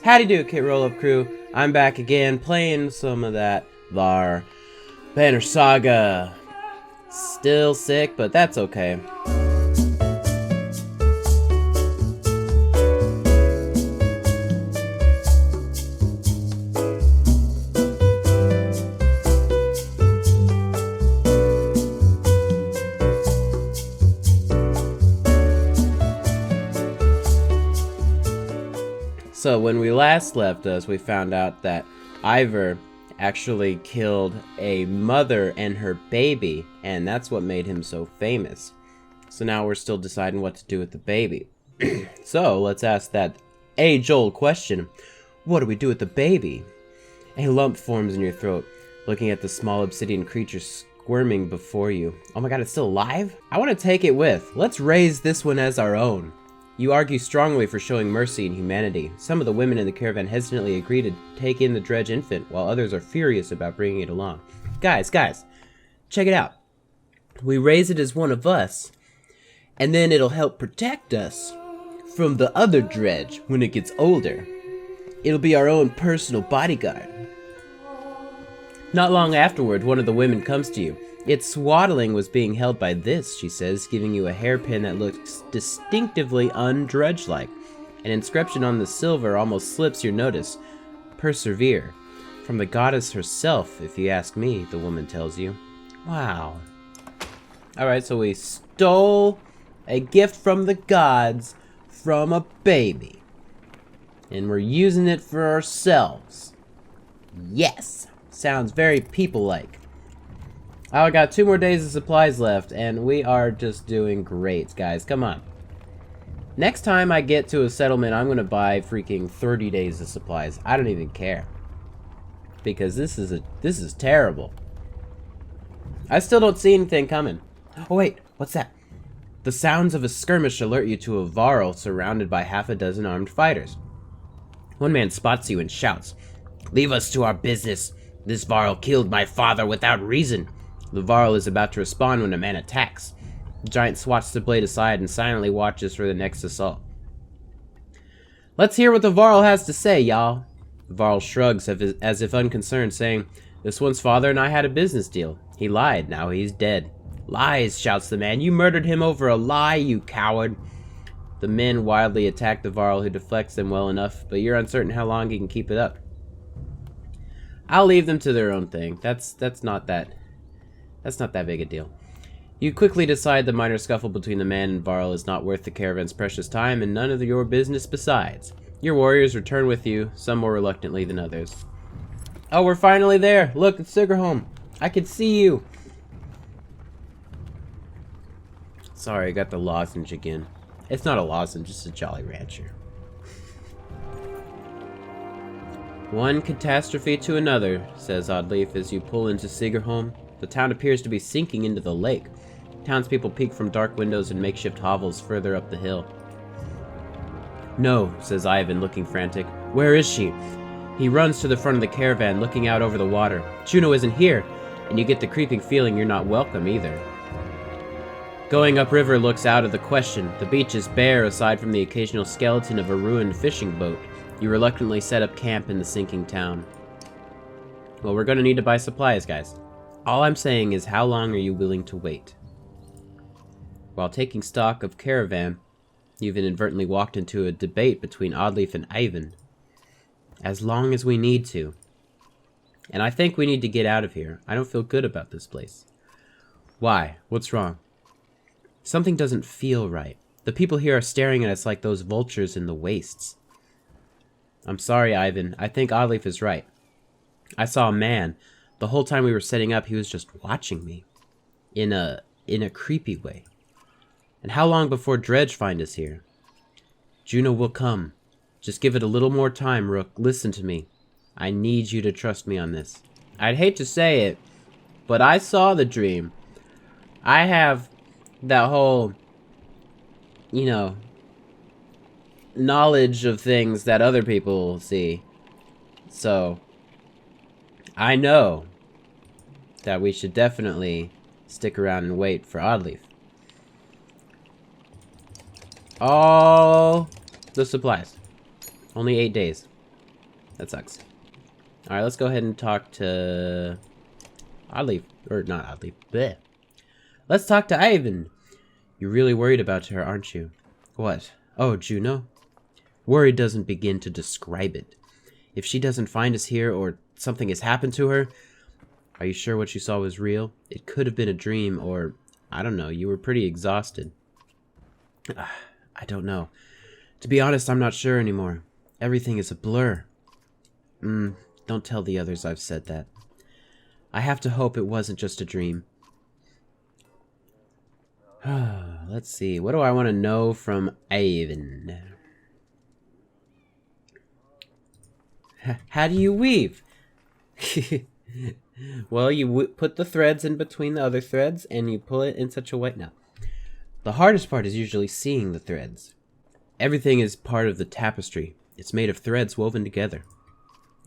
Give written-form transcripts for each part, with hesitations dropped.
Howdy do, KitRollUp crew. I'm back again, playing some of that Var Banner Saga. Still sick, but that's okay. So when we last left us, we found out that Ivor actually killed a mother and her baby, and that's what made him so famous. So now we're still deciding what to do with the baby. So let's ask that age-old question: what do we do with the baby? A lump forms in your throat, looking at the small obsidian creature squirming before you. Oh my god, it's still alive? I want to take it with. Let's raise this one as our own. You argue strongly for showing mercy and humanity. Some of the women in the caravan hesitantly agree to take in the dredge infant, while others are furious about bringing it along. Guys, check it out. We raise it as one of us, and then it'll help protect us from the other dredge when it gets older. It'll be our own personal bodyguard. Not long afterward, one of the women comes to you. Its swaddling was being held by this, she says, giving you a hairpin that looks distinctively undredge-like. An inscription on the silver almost slips your notice. Persevere. From the goddess herself, if you ask me, the woman tells you. Wow. Alright, so we stole a gift from the gods from a baby. And we're using it for ourselves. Yes! Sounds very people-like. I got 2 more days of supplies left, and we are just doing great, guys. Come on. Next time I get to a settlement, I'm going to buy freaking 30 days of supplies. I don't even care. Because this is terrible. I still don't see anything coming. Oh wait, what's that? The sounds of a skirmish alert you to a varl surrounded by half a dozen armed fighters. One man spots you and shouts, "Leave us to our business. This varl killed my father without reason." The varl is about to respond when a man attacks. The giant swats the blade aside and silently watches for the next assault. Let's hear what the varl has to say, y'all. The varl shrugs as if unconcerned, saying, "This one's father and I had a business deal. He lied, now he's dead." "Lies," shouts the man. "You murdered him over a lie, you coward." The men wildly attack the varl, who deflects them well enough, but you're uncertain how long he can keep it up. I'll leave them to their own thing. That's not that big a deal. You quickly decide the minor scuffle between the man and varl is not worth the caravan's precious time, and none of your business besides. Your warriors return with you, some more reluctantly than others. Oh, we're finally there! Look, it's Sigerholm! I can see you! Sorry, I got the lozenge again. It's not a lozenge, it's a Jolly Rancher. One catastrophe to another, says Oddleif as you pull into Sigerholm. The town appears to be sinking into the lake. Townspeople peek from dark windows and makeshift hovels further up the hill. "No," says Ivan, looking frantic. "Where is she?" He runs to the front of the caravan, looking out over the water. Juno isn't here, and you get the creeping feeling you're not welcome either. Going upriver looks out of the question. The beach is bare aside from the occasional skeleton of a ruined fishing boat. You reluctantly set up camp in the sinking town. Well, we're going to need to buy supplies, guys. All I'm saying is, how long are you willing to wait? While taking stock of caravan, you've inadvertently walked into a debate between Oddleif and Ivan. As long as we need to. And I think we need to get out of here. I don't feel good about this place. Why? What's wrong? Something doesn't feel right. The people here are staring at us like those vultures in the wastes. I'm sorry, Ivan. I think Oddleif is right. I saw a man. The whole time we were setting up, he was just watching me. In a creepy way. And how long before Dredge find us here? Juno will come. Just give it a little more time, Rook. Listen to me. I need you to trust me on this. I'd hate to say it, but I saw the dream. I have that whole, knowledge of things that other people see. So, I know that we should definitely stick around and wait for Oddleif. All the supplies. Only 8 days. That sucks. Alright, let's go ahead and talk to... Oddleif. Or not Oddleif. Bleh. Let's talk to Ivan. You're really worried about her, aren't you? What? Oh, Juno? Worry doesn't begin to describe it. If she doesn't find us here, or something has happened to her... Are you sure what you saw was real? It could have been a dream, or... I don't know, you were pretty exhausted. I don't know. To be honest, I'm not sure anymore. Everything is a blur. Don't tell the others I've said that. I have to hope it wasn't just a dream. Let's see. What do I want to know from Ivan? How do you weave? Well, you put the threads in between the other threads, and you pull it in such a way... No. The hardest part is usually seeing the threads. Everything is part of the tapestry. It's made of threads woven together.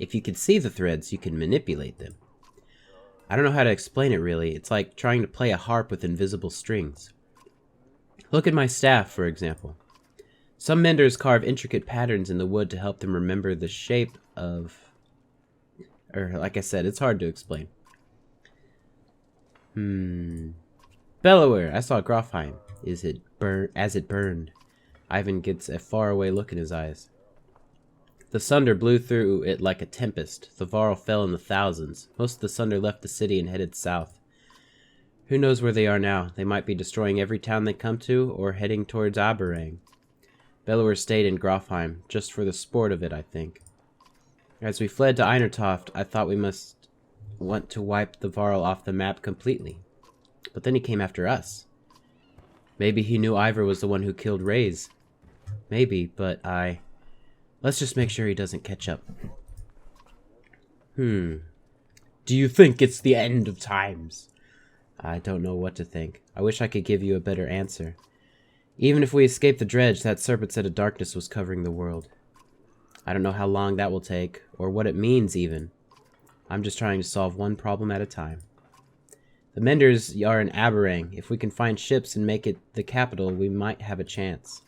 If you can see the threads, you can manipulate them. I don't know how to explain it, really. It's like trying to play a harp with invisible strings. Look at my staff, for example. Some menders carve intricate patterns in the wood to help them remember the shape of... Or, like I said, it's hard to explain. Bellower, I saw Grofheim. As it burned. Ivan gets a faraway look in his eyes. The sunder blew through it like a tempest. The Varl fell in the thousands. Most of the sunder left the city and headed south. Who knows where they are now? They might be destroying every town they come to, or heading towards Aberrang. Bellower stayed in Grofheim, just for the sport of it, I think. As we fled to Einertoft, I thought we must want to wipe the Varl off the map completely. But then he came after us. Maybe he knew Ivor was the one who killed Reyes. Maybe, but let's just make sure he doesn't catch up. Do you think it's the end of times? I don't know what to think. I wish I could give you a better answer. Even if we escape the dredge, that serpent said a darkness was covering the world. I don't know how long that will take, or what it means even. I'm just trying to solve one problem at a time. The Menders are in Aberrang. If we can find ships and make it the capital, we might have a chance.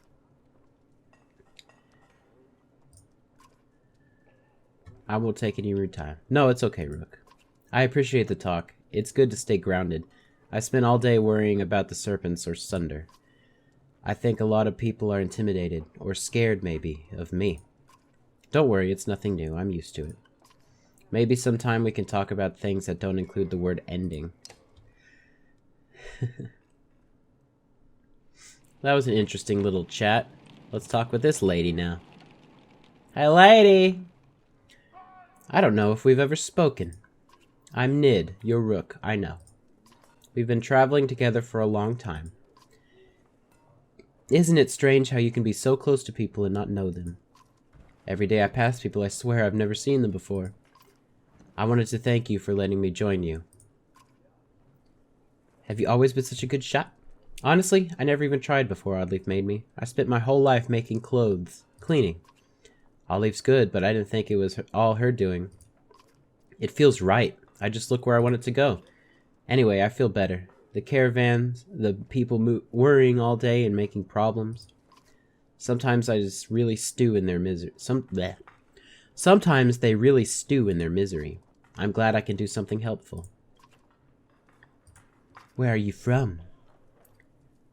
I won't take any rude time. No, it's okay, Rook. I appreciate the talk. It's good to stay grounded. I spent all day worrying about the serpents or sunder. I think a lot of people are intimidated, or scared maybe, of me. Don't worry, it's nothing new. I'm used to it. Maybe sometime we can talk about things that don't include the word ending. That was an interesting little chat. Let's talk with this lady now. Hi, lady! I don't know if we've ever spoken. I'm Nid, your Rook, I know. We've been traveling together for a long time. Isn't it strange how you can be so close to people and not know them? Every day I pass people, I swear I've never seen them before. I wanted to thank you for letting me join you. Have you always been such a good shot? Honestly, I never even tried before Oddleif made me. I spent my whole life making clothes, cleaning. Oddleif's good, but I didn't think it was all her doing. It feels right. I just look where I want it to go. Anyway, I feel better. The caravans, the people worrying all day and making problems. Sometimes I just really stew in their misery. Sometimes they really stew in their misery. I'm glad I can do something helpful. Where are you from?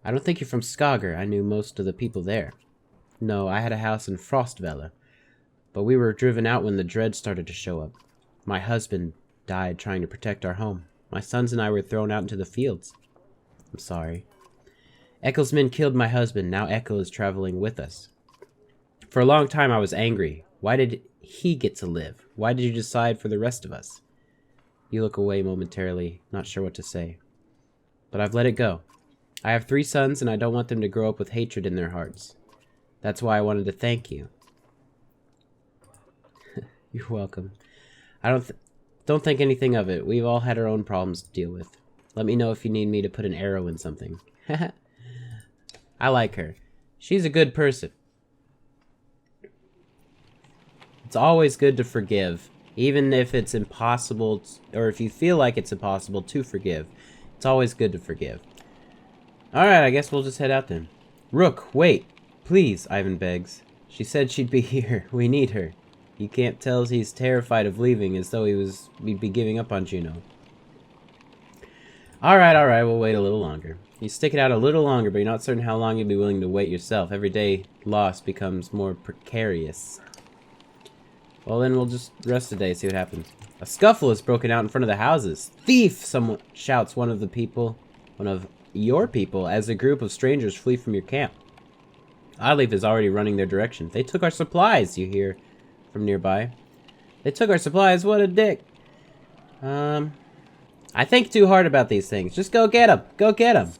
I don't think you're from Saga. I knew most of the people there. No, I had a house in Frostvella. But we were driven out when the dredge started to show up. My husband died trying to protect our home. My sons and I were thrown out into the fields. I'm sorry. Echo's men killed my husband. Now Echo is traveling with us. For a long time I was angry. Why did he get to live? Why did you decide for the rest of us? You look away momentarily, not sure what to say. But I've let it go. I have 3 sons and I don't want them to grow up with hatred in their hearts. That's why I wanted to thank you. You're welcome. I don't think anything of it. We've all had our own problems to deal with. Let me know if you need me to put an arrow in something. I like her. She's a good person. It's always good to forgive, even if it's impossible, or if you feel like it's impossible to forgive. It's always good to forgive. Alright, I guess we'll just head out then. Rook, wait. Please, Ivan begs. She said she'd be here. We need her. He can't tell he's terrified of leaving, as though he'd be giving up on Juno. Alright, we'll wait a little longer. You stick it out a little longer, but you're not certain how long you'd be willing to wait yourself. Every day lost becomes more precarious. Well, then we'll just rest a day, see what happens. A scuffle is broken out in front of the houses. Thief! Someone shouts, one of your people, as a group of strangers flee from your camp. Oddleif is already running their direction. They took our supplies, you hear from nearby. They took our supplies? What a dick. I think too hard about these things. Just go get them. Go get them.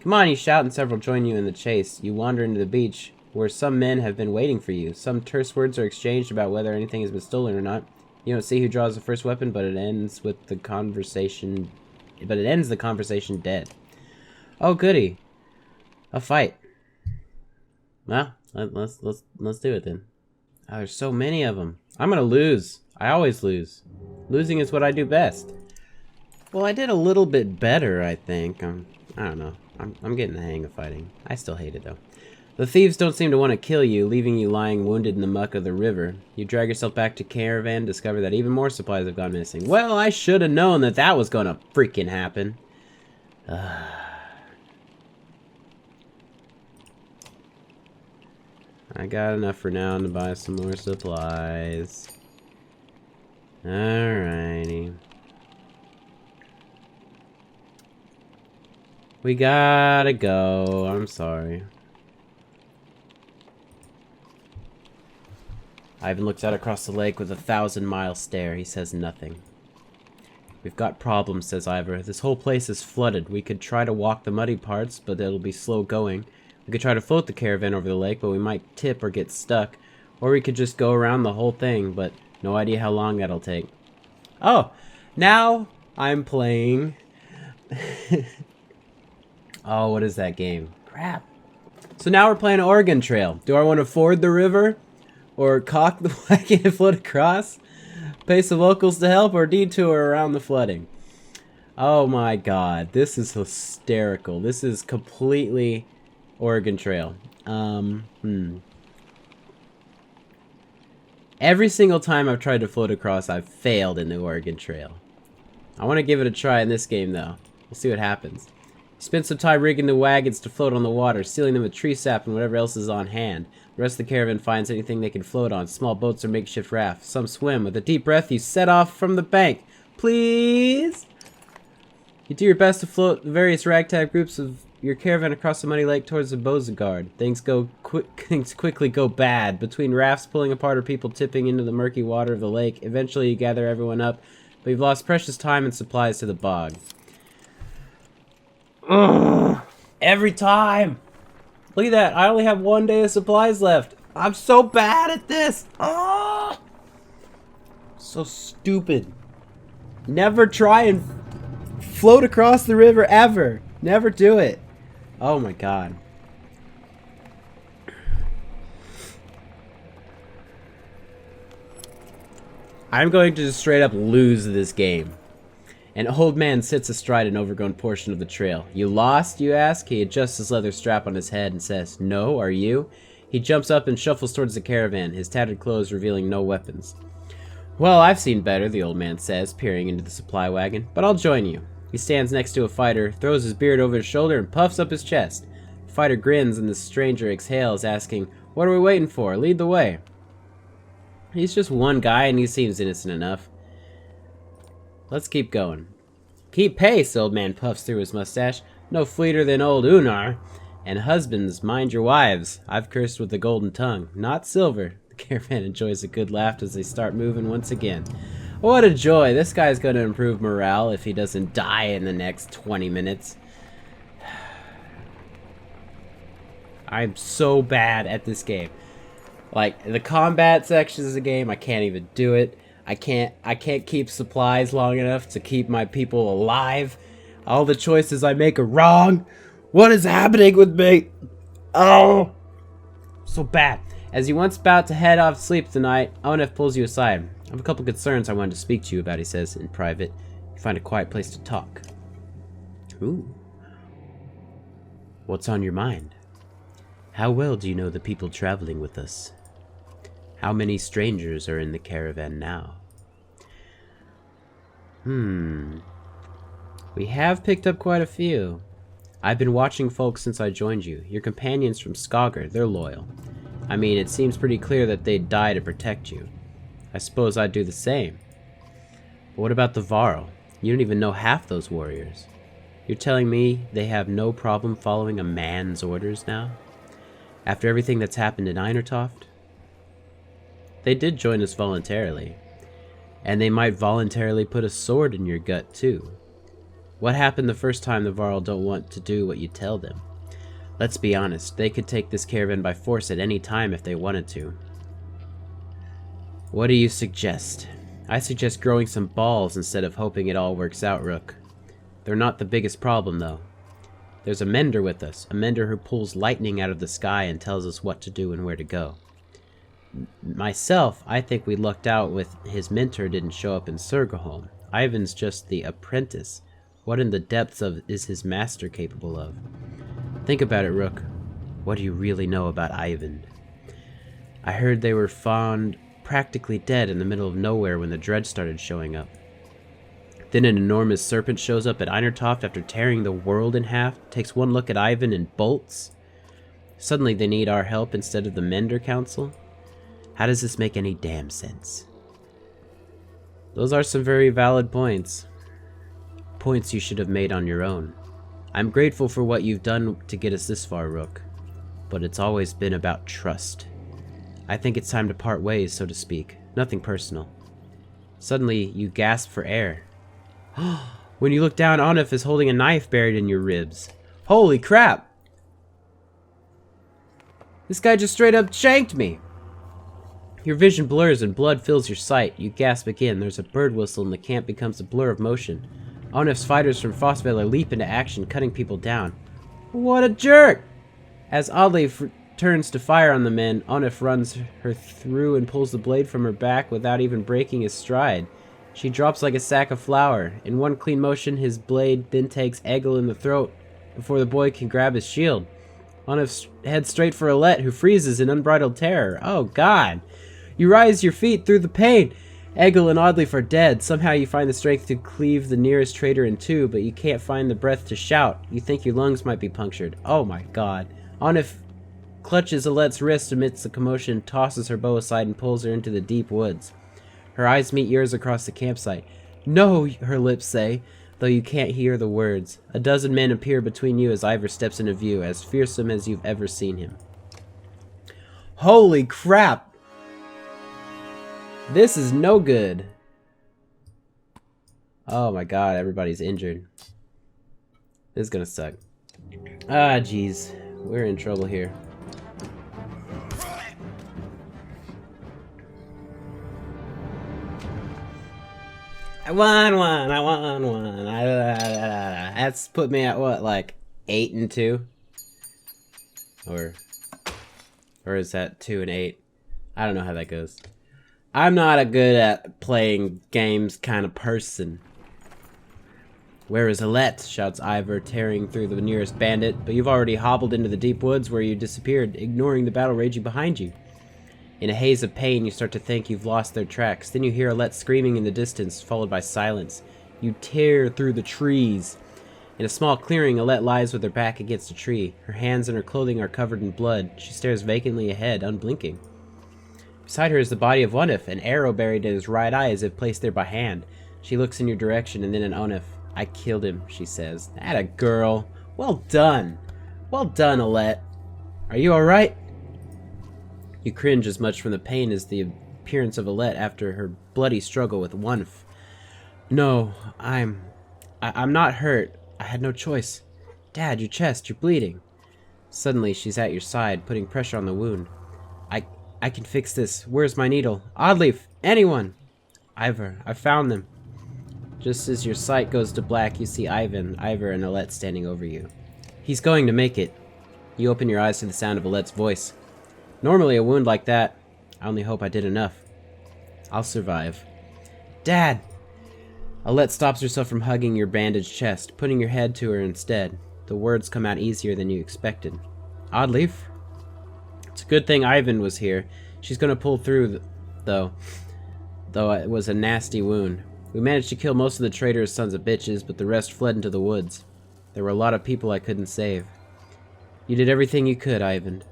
Come on, you shout, and several join you in the chase. You wander into the beach, where some men have been waiting for you. Some terse words are exchanged about whether anything has been stolen or not. You don't see who draws the first weapon, but it ends the conversation dead. Oh, goody. A fight. Well, let's do it then. Oh, there's so many of them. I'm gonna lose. I always lose. Losing is what I do best. Well, I did a little bit better, I think. I don't know. I'm getting the hang of fighting. I still hate it, though. The thieves don't seem to want to kill you, leaving you lying wounded in the muck of the river. You drag yourself back to caravan, discover that even more supplies have gone missing. Well, I should have known that that was gonna freaking happen. I got enough for now to buy some more supplies. Alrighty. We gotta go. I'm sorry. Ivan looks out across the lake with a 1,000-mile stare. He says nothing. We've got problems, says Ivor. This whole place is flooded. We could try to walk the muddy parts, but it'll be slow going. We could try to float the caravan over the lake, but we might tip or get stuck. Or we could just go around the whole thing, but no idea how long that'll take. Oh, now I'm playing... Oh, what is that game? Crap. So now we're playing Oregon Trail. Do I want to ford the river? Or cock the wagon and float across? Pay some locals to help, or detour around the flooding? Oh my god, this is hysterical. This is completely Oregon Trail. Every single time I've tried to float across, I've failed in the Oregon Trail. I want to give it a try in this game, though. We'll see what happens. Spend some time rigging the wagons to float on the water, sealing them with tree sap and whatever else is on hand. The rest of the caravan finds anything they can float on. Small boats or makeshift rafts. Some swim. With a deep breath, you set off from the bank. Please? You do your best to float the various ragtag groups of your caravan across the muddy lake towards the Beauregard. Things quickly go bad. Between rafts pulling apart or people tipping into the murky water of the lake, eventually you gather everyone up, but you've lost precious time and supplies to the bog. Ugh, every time. Look at that. I only have 1 day of supplies left. I'm so bad at this. Oh, so stupid. Never try and float across the river ever. Never do it. Oh my god. I'm going to just straight up lose this game. An old man sits astride an overgrown portion of the trail. You lost, you ask? He adjusts his leather strap on his head and says, No, are you? He jumps up and shuffles towards the caravan, his tattered clothes revealing no weapons. Well, I've seen better, the old man says, peering into the supply wagon, but I'll join you. He stands next to a fighter, throws his beard over his shoulder, and puffs up his chest. The fighter grins, and the stranger exhales, asking, What are we waiting for? Lead the way. He's just one guy, and he seems innocent enough. Let's keep going. Keep pace, old man puffs through his mustache. No fleeter than old Unar. And husbands, mind your wives. I've cursed with the golden tongue, not silver. The caravan enjoys a good laugh as they start moving once again. What a joy. This guy's going to improve morale if he doesn't die in the next 20 minutes. I'm so bad at this game. Like, the combat sections of the game, I can't even do it. I can't keep supplies long enough to keep my people alive. All the choices I make are wrong. What is happening with me? Oh, so bad. As you once about to head off to sleep tonight, Oneif pulls you aside. I have a couple concerns I wanted to speak to you about, he says, in private. You find a quiet place to talk. Ooh. What's on your mind? How well do you know the people traveling with us? How many strangers are in the caravan now? We have picked up quite a few. I've been watching folks since I joined you. Your companions from Saga, they're loyal. I mean, it seems pretty clear that they'd die to protect you. I suppose I'd do the same. But what about the Varl? You don't even know half those warriors. You're telling me they have no problem following a man's orders now? After everything that's happened in Einertoft? They did join us voluntarily. And they might voluntarily put a sword in your gut, too. What happened the first time the Varl don't want to do what you tell them? Let's be honest, they could take this caravan by force at any time if they wanted to. What do you suggest? I suggest growing some balls instead of hoping it all works out, Rook. They're not the biggest problem, though. There's a mender with us, a mender who pulls lightning out of the sky and tells us what to do and where to go. Myself, I think we lucked out with his mentor didn't show up in Surgaholm. Ivan's just the apprentice. What in the depths of is his master capable of? Think about it, Rook. What do you really know about Ivan? I heard they were found practically dead in the middle of nowhere when the Dredge started showing up. Then an enormous serpent shows up at Einertoft after tearing the world in half, takes one look at Ivan and bolts. Suddenly they need our help instead of the Mender Council? How does this make any damn sense? Those are some very valid points. Points you should have made on your own. I'm grateful for what you've done to get us this far, Rook. But it's always been about trust. I think it's time to part ways, so to speak. Nothing personal. Suddenly, you gasp for air. When you look down, Oneif is holding a knife buried in your ribs. Holy crap! This guy just straight up shanked me! Your vision blurs and blood fills your sight. You gasp again. There's a bird whistle and the camp becomes a blur of motion. Oneif's fighters from Frostveil leap into action, cutting people down. What a jerk! As Oddleif turns to fire on the men, Oneif runs her through and pulls the blade from her back without even breaking his stride. She drops like a sack of flour. In one clean motion, his blade then takes Egil in the throat before the boy can grab his shield. Oneif heads straight for Alette, who freezes in unbridled terror. Oh god! You rise your feet through the pain! Egil and Oddleif are dead. Somehow you find the strength to cleave the nearest traitor in two, but you can't find the breath to shout. You think your lungs might be punctured. Oh my god. Oneif clutches Alette's wrist amidst the commotion, tosses her bow aside, and pulls her into the deep woods. Her eyes meet yours across the campsite. No, her lips say, though you can't hear the words. A dozen men appear between you as Ivar steps into view, as fearsome as you've ever seen him. Holy crap! This is no good. Oh my god, everybody's injured. This is gonna suck. Ah, jeez. We're in trouble here. I won one. That's put me at what, like 8-2? Or is that 2 and 8? I don't know how that goes. I'm not a good at playing games kind of person. Where is Alette? Shouts Ivar, tearing through the nearest bandit, but you've already hobbled into the deep woods where you disappeared, ignoring the battle raging behind you. In a haze of pain, you start to think you've lost their tracks. Then you hear Alette screaming in the distance, followed by silence. You tear through the trees. In a small clearing, Alette lies with her back against a tree. Her hands and her clothing are covered in blood. She stares vacantly ahead, unblinking. Beside her is the body of Oneif, an arrow buried in his right eye as if placed there by hand. She looks in your direction and then at Oneif. I killed him, she says. Atta girl. Well done. Well done, Alette. Are you alright? You cringe as much from the pain as the appearance of Alette after her bloody struggle with Oneif. No, I'm not hurt. I had no choice. Dad, your chest, you're bleeding. Suddenly, she's at your side, putting pressure on the wound. I can fix this. Where's my needle? Oddleif! Anyone! Ivar, I found them. Just as your sight goes to black, you see Ivar and Alette standing over you. He's going to make it. You open your eyes to the sound of Alette's voice. Normally, a wound like that, I only hope I did enough. I'll survive. Dad! Alette stops herself from hugging your bandaged chest, putting your head to her instead. The words come out easier than you expected. Oddleif? It's a good thing Ivan was here. She's gonna pull through, though it was a nasty wound. We managed to kill most of the traitorous sons of bitches, but the rest fled into the woods. There were a lot of people I couldn't save. You did everything you could, Ivan.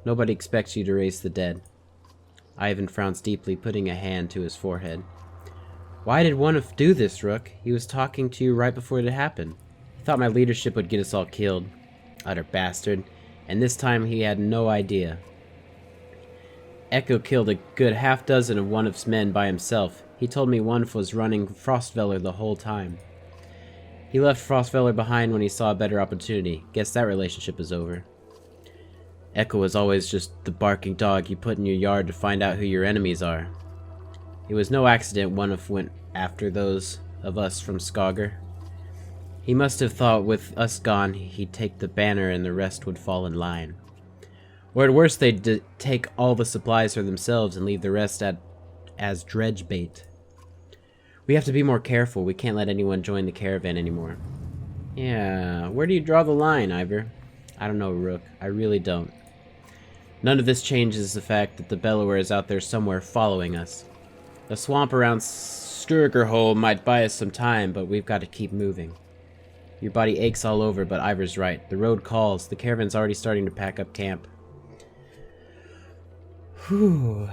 Nobody expects you to raise the dead. Ivan frowns deeply, putting a hand to his forehead. Why did Oneif do this, Rook? He was talking to you right before it happened. He thought my leadership would get us all killed. Utter bastard. And this time he had no idea. Echo killed a good half-dozen of Oneif's men by himself. He told me Oneif was running Frostveller the whole time. He left Frostveller behind when he saw a better opportunity. Guess that relationship is over. Echo was always just the barking dog you put in your yard to find out who your enemies are. It was no accident Oneif went after those of us from Skager. He must have thought with us gone, he'd take the banner and the rest would fall in line. Or at worst, they'd take all the supplies for themselves and leave the rest as dredge bait. We have to be more careful. We can't let anyone join the caravan anymore. Yeah, where do you draw the line, Ivor? I don't know, Rook. I really don't. None of this changes the fact that the Bellower is out there somewhere following us. The swamp around Sturgerhole might buy us some time, but we've got to keep moving. Your body aches all over, but Ivor's right. The road calls. The caravan's already starting to pack up camp. Whew.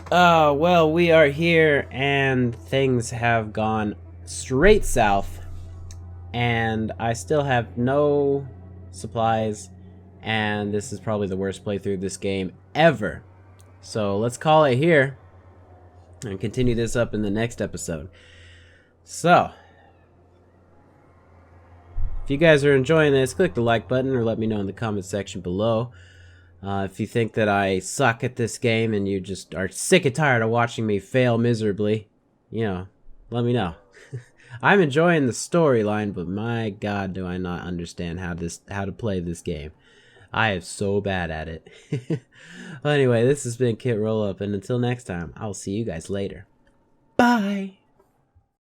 Oh, well, we are here, and things have gone straight south. And I still have no supplies, and this is probably the worst playthrough of this game ever. So let's call it here, and continue this up in the next episode. So, if you guys are enjoying this, click the like button or let me know in the comment section below. If you think that I suck at this game and you just are sick and tired of watching me fail miserably, you know, let me know. I'm enjoying the storyline, but my god, do I not understand how to play this game. I am so bad at it. Well, anyway, this has been KitRollUp, and until next time, I'll see you guys later. Bye!